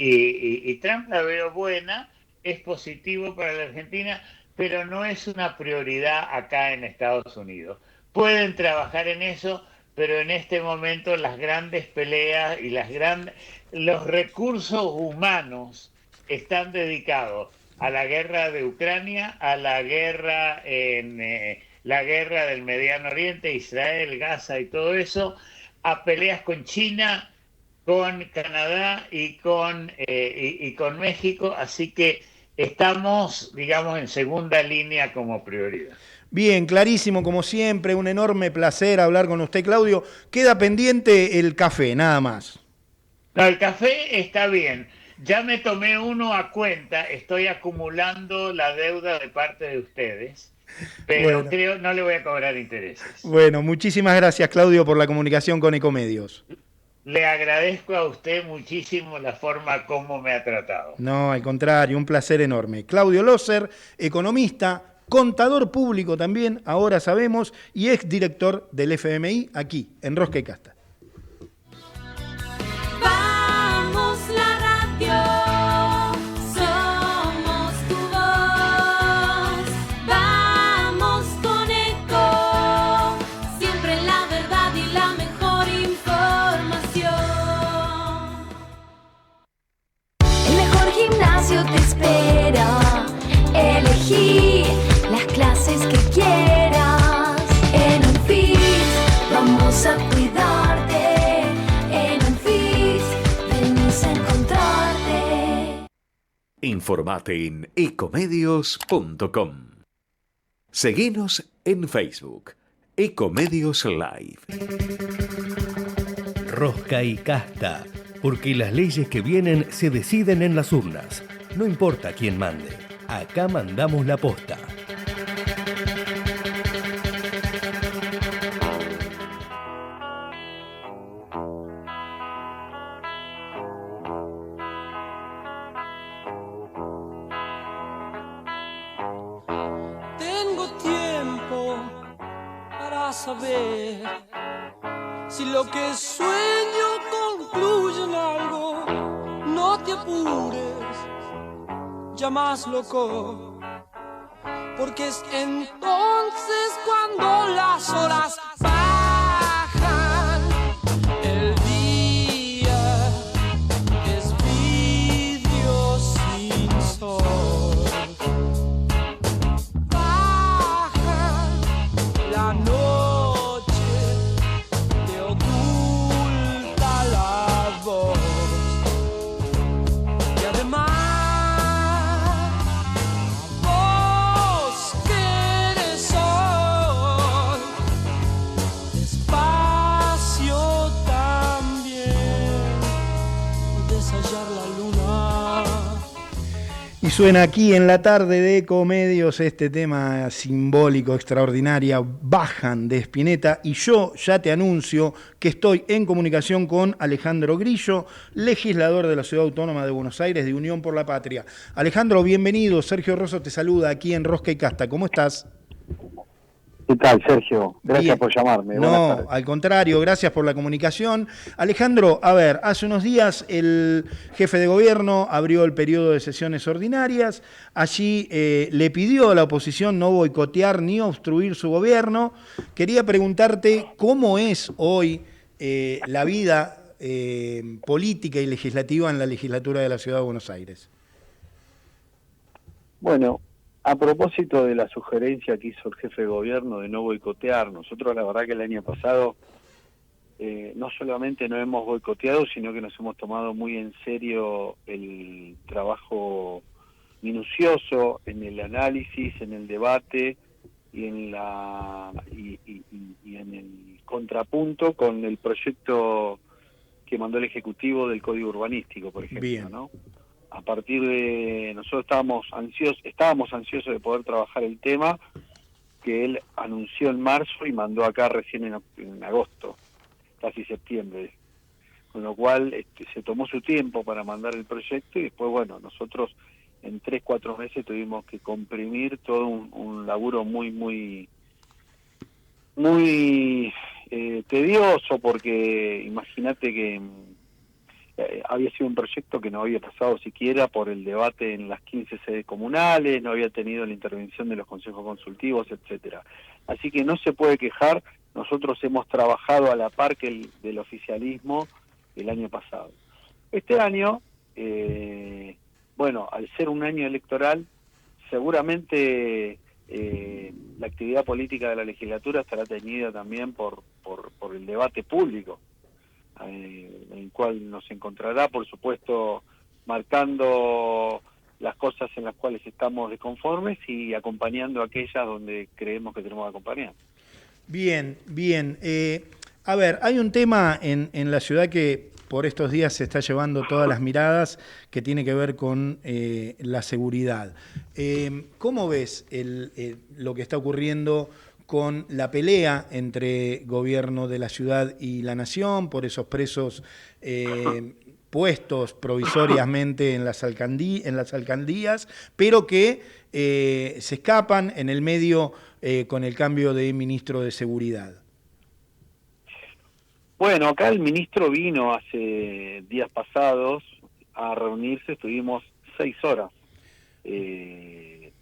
y Trump, la veo buena, es positivo para la Argentina, pero no es una prioridad acá en Estados Unidos. Pueden trabajar en eso, pero en este momento las grandes peleas y los recursos humanos están dedicados a la guerra de Ucrania, a la guerra la guerra del Mediano Oriente, Israel, Gaza y todo eso, a peleas con China, con Canadá y con México, así que estamos, digamos, en segunda línea como prioridad. Bien, clarísimo como siempre, un enorme placer hablar con usted, Claudio. Queda pendiente el café, nada más. No, el café está bien. Ya me tomé uno a cuenta, estoy acumulando la deuda de parte de ustedes, pero Bueno. creo no le voy a cobrar intereses. Bueno, muchísimas gracias, Claudio, por la comunicación con Ecomedios. Le agradezco a usted muchísimo la forma como me ha tratado. No, al contrario, un placer enorme. Claudio Loser, economista, contador público también, ahora sabemos, y exdirector del FMI aquí, en Rosca y Casta. Vamos la radio, somos tu voz. Vamos con Eco, siempre la verdad y la mejor información. El mejor gimnasio te espera. Elegí las clases que quieras. En Unfit vamos a cuidarte. En Unfit venimos a encontrarte. Informate en ecomedios.com. Seguinos en Facebook, Ecomedios Live. Rosca y Casta, porque las leyes que vienen se deciden en las urnas. No importa quién mande, acá mandamos la posta. Tengo tiempo para saber si lo que sueño concluye en algo. No te apures, ya más loco, porque es entonces cuando las horas bajan. El día es vidrio sin sol. Baja la noche, te oculta la voz. Y además vos que eres sol, despacio también deshallar la luna. Y suena aquí en la tarde de Ecomedios este tema simbólico, extraordinaria, Bajan de Spinetta. Y yo ya te anuncio que estoy en comunicación con Alejandro Grillo, legislador de la Ciudad Autónoma de Buenos Aires, de Unión por la Patria. Alejandro, bienvenido. Sergio Rosso te saluda aquí en Rosca y Casta. ¿Cómo estás? ¿Qué tal, Sergio? Gracias Bien. por llamarme. Buenas No, tardes. al contrario, gracias por la comunicación. Alejandro, a ver, hace unos días el jefe de gobierno abrió el periodo de sesiones ordinarias. Allí le pidió a la oposición no boicotear ni obstruir su gobierno. Quería preguntarte cómo es hoy la vida política y legislativa en la legislatura de la Ciudad de Buenos Aires. Bueno, a propósito de la sugerencia que hizo el jefe de gobierno de no boicotear, nosotros la verdad que el año pasado no solamente no hemos boicoteado, sino que nos hemos tomado muy en serio el trabajo minucioso en el análisis, en el debate y en en el contrapunto con el proyecto que mandó el Ejecutivo del Código Urbanístico, por ejemplo. Bien. ¿No? A partir de nosotros estábamos ansiosos de poder trabajar el tema que él anunció en marzo y mandó acá recién en agosto, casi septiembre, con lo cual se tomó su tiempo para mandar el proyecto y después, bueno, nosotros en 3-4 meses tuvimos que comprimir todo un laburo muy tedioso, porque imagínate que había sido un proyecto que no había pasado siquiera por el debate en las 15 sedes comunales, no había tenido la intervención de los consejos consultivos, etcétera. Así que no se puede quejar, nosotros hemos trabajado a la par que del oficialismo el año pasado. Este año, bueno, al ser un año electoral, seguramente la actividad política de la legislatura estará teñida también por el debate público, en el cual nos encontrará, por supuesto, marcando las cosas en las cuales estamos desconformes y acompañando aquellas donde creemos que tenemos que acompañar. Bien, bien. A ver, hay un tema en la ciudad que por estos días se está llevando todas las miradas que tiene que ver con la seguridad. ¿Cómo ves lo que está ocurriendo con la pelea entre gobierno de la ciudad y la nación por esos presos puestos provisoriamente en las alcaldías, pero que se escapan en el medio con el cambio de ministro de Seguridad? Bueno, acá el ministro vino hace días pasados a reunirse, estuvimos 6 horas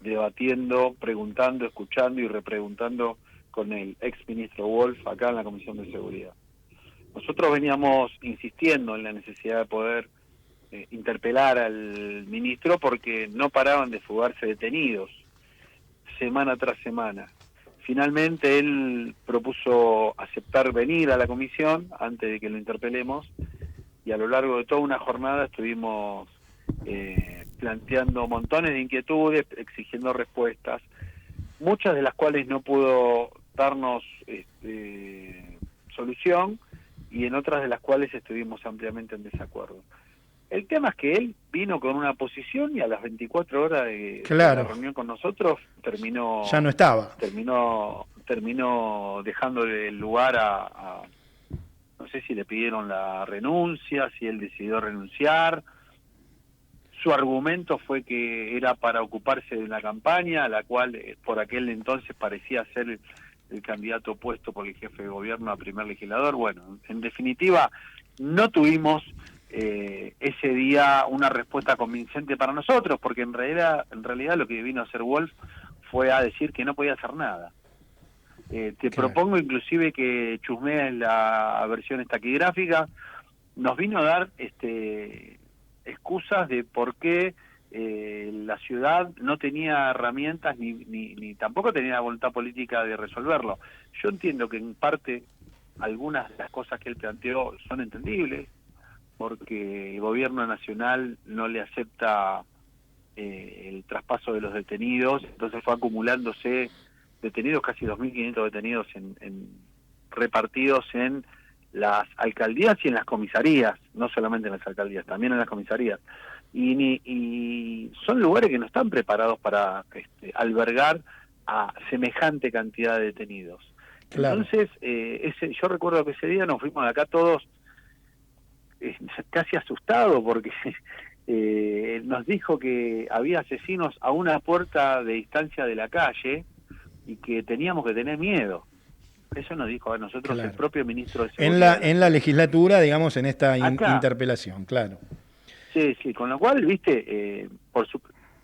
debatiendo, preguntando, escuchando y repreguntando con el ex ministro Wolf acá en la Comisión de Seguridad. Nosotros veníamos insistiendo en la necesidad de poder interpelar al ministro porque no paraban de fugarse detenidos semana tras semana. Finalmente él propuso aceptar venir a la comisión antes de que lo interpelemos, y a lo largo de toda una jornada estuvimos planteando montones de inquietudes, exigiendo respuestas, muchas de las cuales no pudo darnos solución, y en otras de las cuales estuvimos ampliamente en desacuerdo. El tema es que él vino con una posición y a las 24 horas de la reunión con nosotros terminó... Ya no estaba. Terminó dejándole el lugar a no sé si le pidieron la renuncia, si él decidió renunciar. Su argumento fue que era para ocuparse de una campaña, la cual por aquel entonces parecía ser el candidato opuesto por el jefe de gobierno a primer legislador. Bueno, en definitiva, no tuvimos ese día una respuesta convincente para nosotros, porque en realidad lo que vino a hacer Wolf fue a decir que no podía hacer nada. Propongo inclusive que chusmees la versión taquigráfica. Nos vino a dar excusas de por qué la ciudad no tenía herramientas ni tampoco tenía voluntad política de resolverlo. Yo entiendo que en parte algunas de las cosas que él planteó son entendibles, porque el gobierno nacional no le acepta el traspaso de los detenidos, entonces fue acumulándose detenidos, casi 2.500 detenidos repartidos en las alcaldías y en las comisarías, no solamente en las alcaldías, también en las comisarías. Y son lugares que no están preparados para albergar a semejante cantidad de detenidos. Claro. Entonces, yo recuerdo que ese día nos fuimos de acá todos casi asustados porque nos dijo que había asesinos a una puerta de distancia de la calle y que teníamos que tener miedo. Eso nos dijo a nosotros el propio ministro de Seguridad. En la legislatura, digamos, en esta interpelación, claro. Sí, con lo cual, viste,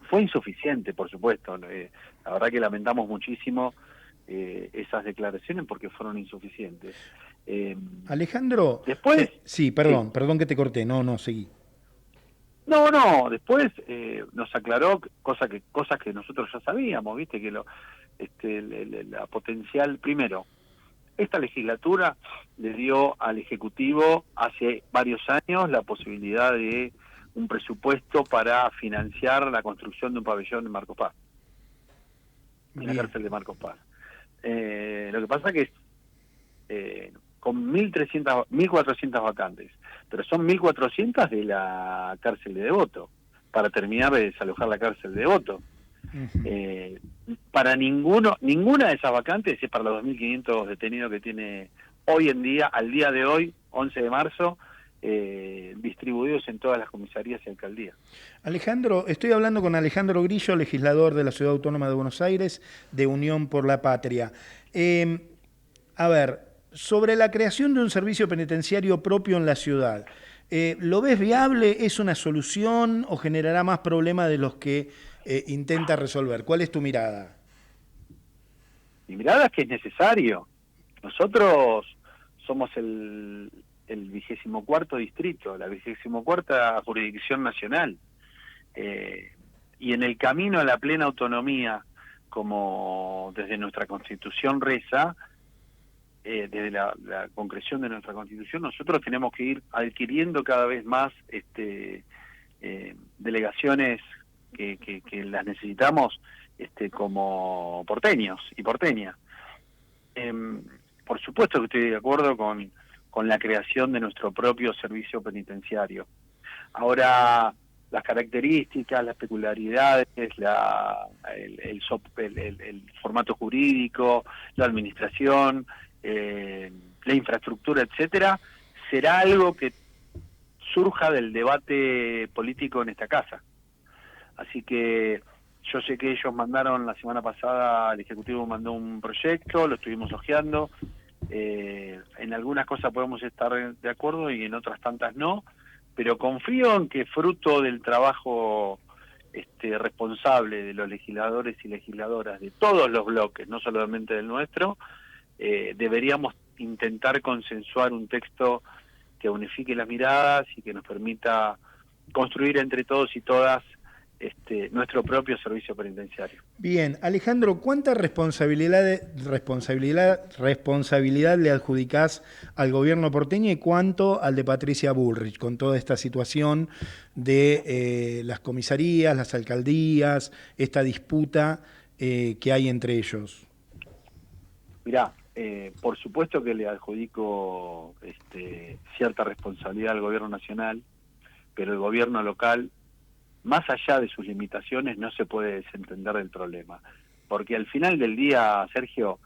fue insuficiente, por supuesto. La verdad que lamentamos muchísimo esas declaraciones porque fueron insuficientes. Alejandro, después... sí, perdón que te corté, no, seguí. No, después nos aclaró cosas que nosotros ya sabíamos, viste, que la potencial, primero, esta legislatura le dio al Ejecutivo hace varios años la posibilidad de un presupuesto para financiar la construcción de un pabellón en Marcos Paz, en la cárcel de Marcos Paz. Lo que pasa que con 1.400 vacantes, pero son 1.400 de la cárcel de Devoto, para terminar de desalojar la cárcel de Devoto. Para ninguna de esas vacantes es para los 2.500 detenidos que tiene hoy en día, al día de hoy, 11 de marzo, distribuidos en todas las comisarías y alcaldías. Alejandro, estoy hablando con Alejandro Grillo, legislador de la Ciudad Autónoma de Buenos Aires, de Unión por la Patria. A ver, sobre la creación de un servicio penitenciario propio en la ciudad, ¿lo ves viable? ¿Es una solución o generará más problemas de los que intenta resolver? ¿Cuál es tu mirada? Mi mirada es que es necesario. Nosotros somos el 24º distrito, la 24ª jurisdicción nacional, y en el camino a la plena autonomía, como desde nuestra Constitución reza, desde la concreción de nuestra Constitución, nosotros tenemos que ir adquiriendo cada vez más delegaciones que las necesitamos como porteños y porteñas. Por supuesto que estoy de acuerdo con con la creación de nuestro propio servicio penitenciario. Ahora, las características, las peculiaridades, el formato jurídico, la administración, la infraestructura, etcétera, será algo que surja del debate político en esta casa. Así que yo sé que ellos mandaron la semana pasada, el Ejecutivo mandó un proyecto, lo estuvimos hojeando. En algunas cosas podemos estar de acuerdo y en otras tantas no, pero confío en que fruto del trabajo responsable de los legisladores y legisladoras de todos los bloques, no solamente del nuestro, deberíamos intentar consensuar un texto que unifique las miradas y que nos permita construir entre todos y todas nuestro propio servicio penitenciario. Bien, Alejandro, ¿cuánta responsabilidad le adjudicás al gobierno porteño y cuánto al de Patricia Bullrich con toda esta situación de las comisarías, las alcaldías, esta disputa que hay entre ellos? Mirá, por supuesto que le adjudico cierta responsabilidad al gobierno nacional, pero el gobierno local, más allá de sus limitaciones, no se puede desentender del problema. Porque al final del día, Sergio,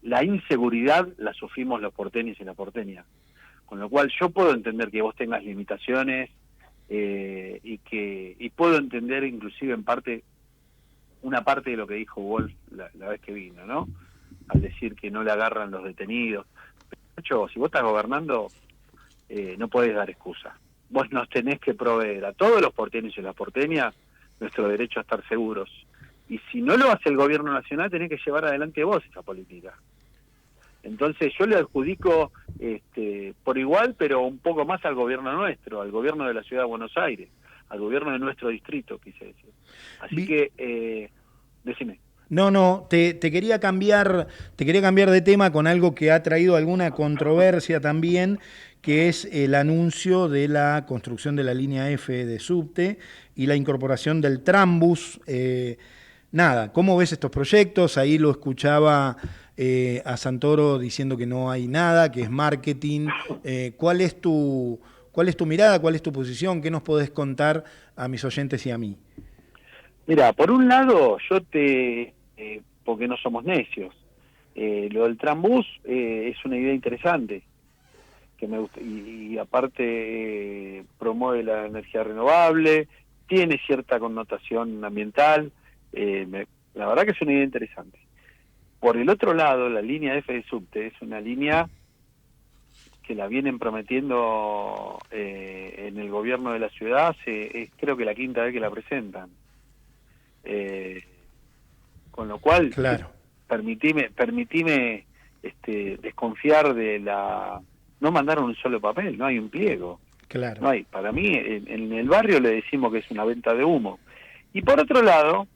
la inseguridad la sufrimos los porteños y las porteñas. Con lo cual yo puedo entender que vos tengas limitaciones y puedo entender inclusive en parte, una parte de lo que dijo Wolf la vez que vino, ¿no? Al decir que no le agarran los detenidos. Pero, si vos estás gobernando, no podés dar excusa. Vos nos tenés que proveer a todos los porteños y las porteñas nuestro derecho a estar seguros. Y si no lo hace el gobierno nacional, tenés que llevar adelante vos esa política. Entonces yo le adjudico por igual, pero un poco más al gobierno nuestro, al gobierno de la Ciudad de Buenos Aires, al gobierno de nuestro distrito, quise decir. Así que, decime. No, te quería cambiar de tema con algo que ha traído alguna controversia también, que es el anuncio de la construcción de la línea F de subte y la incorporación del Trambus. ¿Cómo ves estos proyectos? Ahí lo escuchaba a Santoro diciendo que no hay nada, que es marketing. ¿Cuál es tu mirada? ¿Cuál es tu posición? ¿Qué nos podés contar a mis oyentes y a mí? Mira, por un lado, porque no somos necios, lo del Trambús es una idea interesante, que me gusta, y aparte promueve la energía renovable, tiene cierta connotación ambiental, la verdad que es una idea interesante. Por el otro lado, la línea F de subte es una línea que la vienen prometiendo en el gobierno de la ciudad, es creo que la quinta vez que la presentan. Con lo cual, claro, permitime desconfiar de la... No mandaron un solo papel, no hay un pliego. Claro. No hay. Para mí, en el barrio le decimos que es una venta de humo. Y por otro lado,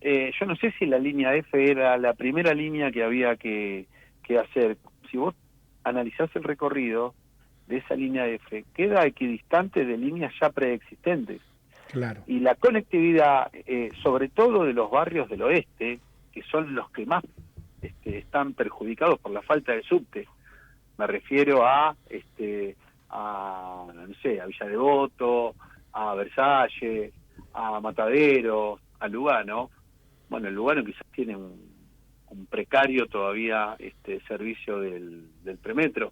yo no sé si la línea F era la primera línea que había que hacer. Si vos analizás el recorrido de esa línea F, queda equidistante de líneas ya preexistentes. Claro. Y la conectividad, sobre todo de los barrios del oeste, que son los que más están perjudicados por la falta de subte. Me refiero a Villa Devoto, a Versalles, a Mataderos, a Lugano. Bueno, el Lugano quizás tiene un precario todavía servicio del premetro,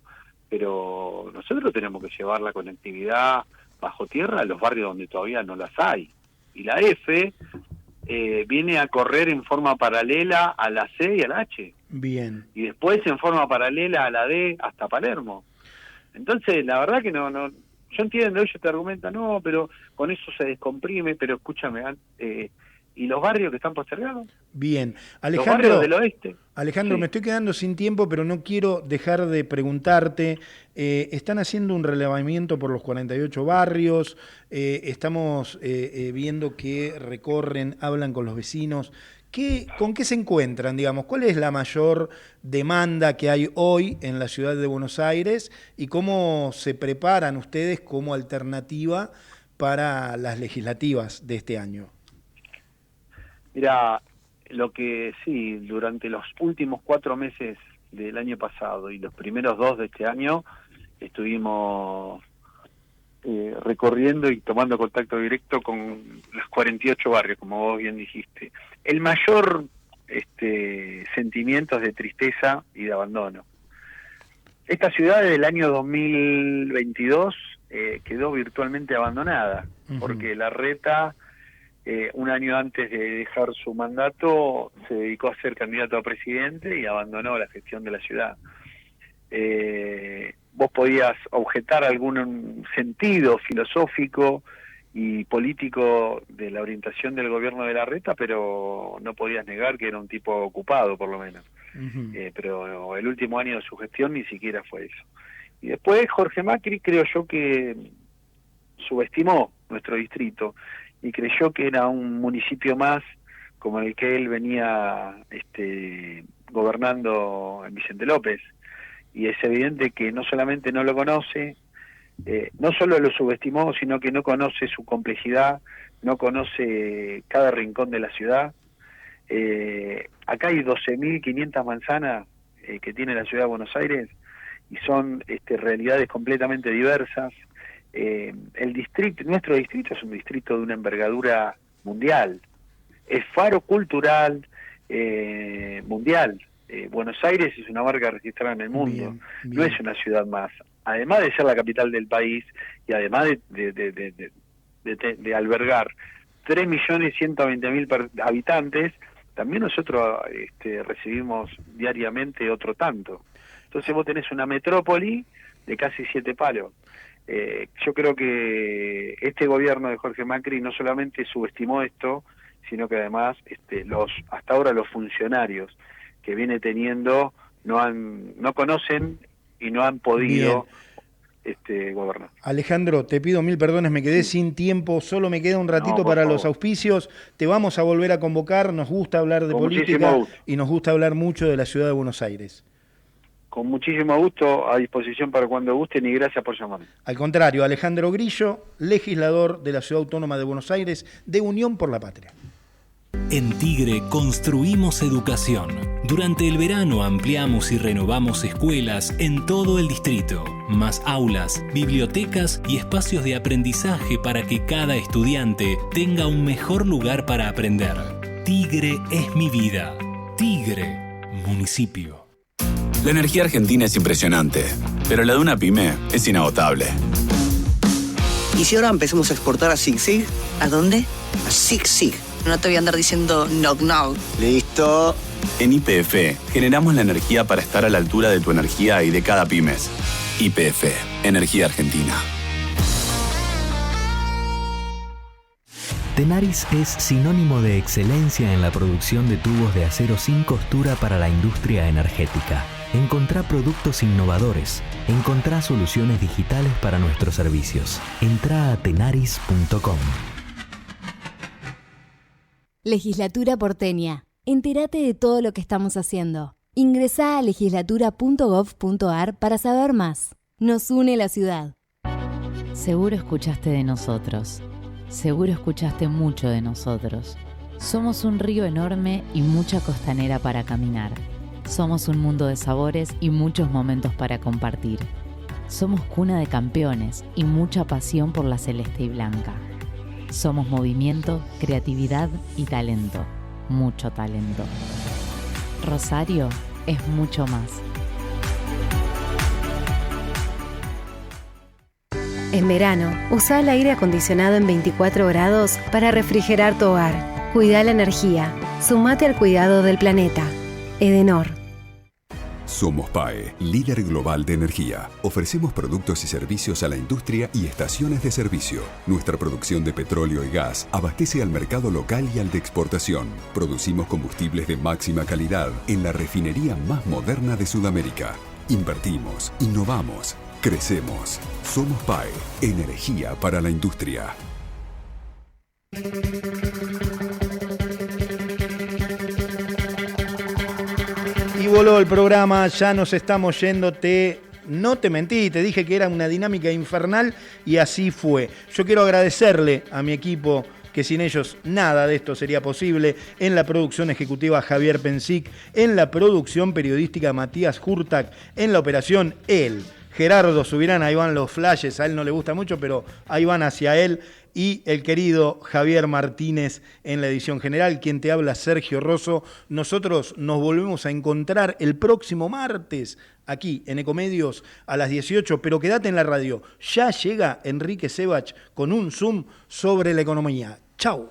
pero nosotros tenemos que llevar la conectividad bajo tierra a los barrios donde todavía no las hay. Y la F viene a correr en forma paralela a la C y a la H. Bien. Y después en forma paralela a la D hasta Palermo. Entonces, la verdad que no yo entiendo, ellos te argumentan, no, pero con eso se descomprime, pero escúchame, ¿y los barrios que están postergados? Bien. Los barrios del oeste. Alejandro, sí. Me estoy quedando sin tiempo, pero no quiero dejar de preguntarte. Están haciendo un relevamiento por los 48 barrios, estamos viendo que recorren, hablan con los vecinos. ¿Con qué se encuentran, digamos? ¿Cuál es la mayor demanda que hay hoy en la ciudad de Buenos Aires y cómo se preparan ustedes como alternativa para las legislativas de este año? Mira, lo que sí, durante los últimos 4 meses del año pasado y los primeros 2 de este año, estuvimos recorriendo y tomando contacto directo con los 48 barrios, como vos bien dijiste. El mayor sentimiento es de tristeza y de abandono. Esta ciudad desde el año 2022 quedó virtualmente abandonada, porque Larreta, un año antes de dejar su mandato, se dedicó a ser candidato a presidente y abandonó la gestión de la ciudad. Vos podías objetar algún sentido filosófico y político de la orientación del gobierno de Larreta, pero no podías negar que era un tipo ocupado, por lo menos. Pero el último año de su gestión ni siquiera fue eso. Y después Jorge Macri, creo yo que subestimó nuestro distrito y creyó que era un municipio más como el que él venía gobernando en Vicente López. Y es evidente que no solamente no lo conoce, no solo lo subestimó, sino que no conoce su complejidad, no conoce cada rincón de la ciudad. Acá hay 12.500 manzanas que tiene la ciudad de Buenos Aires y son realidades completamente diversas. Nuestro distrito es un distrito de una envergadura mundial, es faro cultural mundial. Buenos Aires es una marca registrada en el mundo, bien. No es una ciudad más. Además de ser la capital del país y además de albergar 3.120.000 habitantes, también nosotros recibimos diariamente otro tanto. Entonces vos tenés una metrópoli de casi 7 palos. Yo creo que este gobierno de Jorge Macri no solamente subestimó esto, sino que además hasta ahora los funcionarios que viene teniendo no conocen y no han podido gobernar. Alejandro, te pido 1000 perdones, me quedé sin tiempo, solo me queda un ratito para los auspicios. Te vamos a volver a convocar, nos gusta hablar de política y nos gusta hablar mucho de la ciudad de Buenos Aires. Con muchísimo gusto, a disposición para cuando gusten y gracias por llamarme. Al contrario, Alejandro Grillo, legislador de la Ciudad Autónoma de Buenos Aires, de Unión por la Patria. En Tigre construimos educación. Durante el verano ampliamos y renovamos escuelas en todo el distrito. Más aulas, bibliotecas y espacios de aprendizaje para que cada estudiante tenga un mejor lugar para aprender. Tigre es mi vida. Tigre, municipio. La energía argentina es impresionante, pero la de una pyme es inagotable. ¿Y si ahora empezamos a exportar a Zig Zig? ¿A dónde? A Zig Zig. No te voy a andar diciendo knock knock. Listo. En YPF generamos la energía para estar a la altura de tu energía y de cada pymes. YPF, Energía Argentina. Tenaris es sinónimo de excelencia en la producción de tubos de acero sin costura para la industria energética. Encontrá productos innovadores. Encontrá soluciones digitales para nuestros servicios. Entrá a tenaris.com. Legislatura porteña. Entérate de todo lo que estamos haciendo. Ingresá a legislatura.gov.ar para saber más. Nos une la ciudad. Seguro escuchaste de nosotros. Seguro escuchaste mucho de nosotros. Somos un río enorme y mucha costanera para caminar. Somos un mundo de sabores y muchos momentos para compartir. Somos cuna de campeones y mucha pasión por la celeste y blanca. Somos movimiento, creatividad y talento. Mucho talento. Rosario es mucho más. En verano, usa el aire acondicionado en 24 grados para refrigerar tu hogar. Cuida la energía. Sumate al cuidado del planeta. Edenor. Somos PAE, líder global de energía. Ofrecemos productos y servicios a la industria y estaciones de servicio. Nuestra producción de petróleo y gas abastece al mercado local y al de exportación. Producimos combustibles de máxima calidad en la refinería más moderna de Sudamérica. Invertimos, innovamos, crecemos. Somos PAE, energía para la industria. Y voló el programa, ya nos estamos yendo, no te mentí, te dije que era una dinámica infernal y así fue. Yo quiero agradecerle a mi equipo, que sin ellos nada de esto sería posible, en la producción ejecutiva Javier Pensic, en la producción periodística Matías Hurtak, en la operación él, Gerardo Subirán, ahí van los flashes, a él no le gusta mucho, pero ahí van hacia él. Y el querido Javier Martínez en la edición general, quien te habla, Sergio Rosso. Nosotros nos volvemos a encontrar el próximo martes aquí en Ecomedios a las 18, pero quédate en la radio. Ya llega Enrique Sebach con un Zoom sobre la economía. ¡Chau!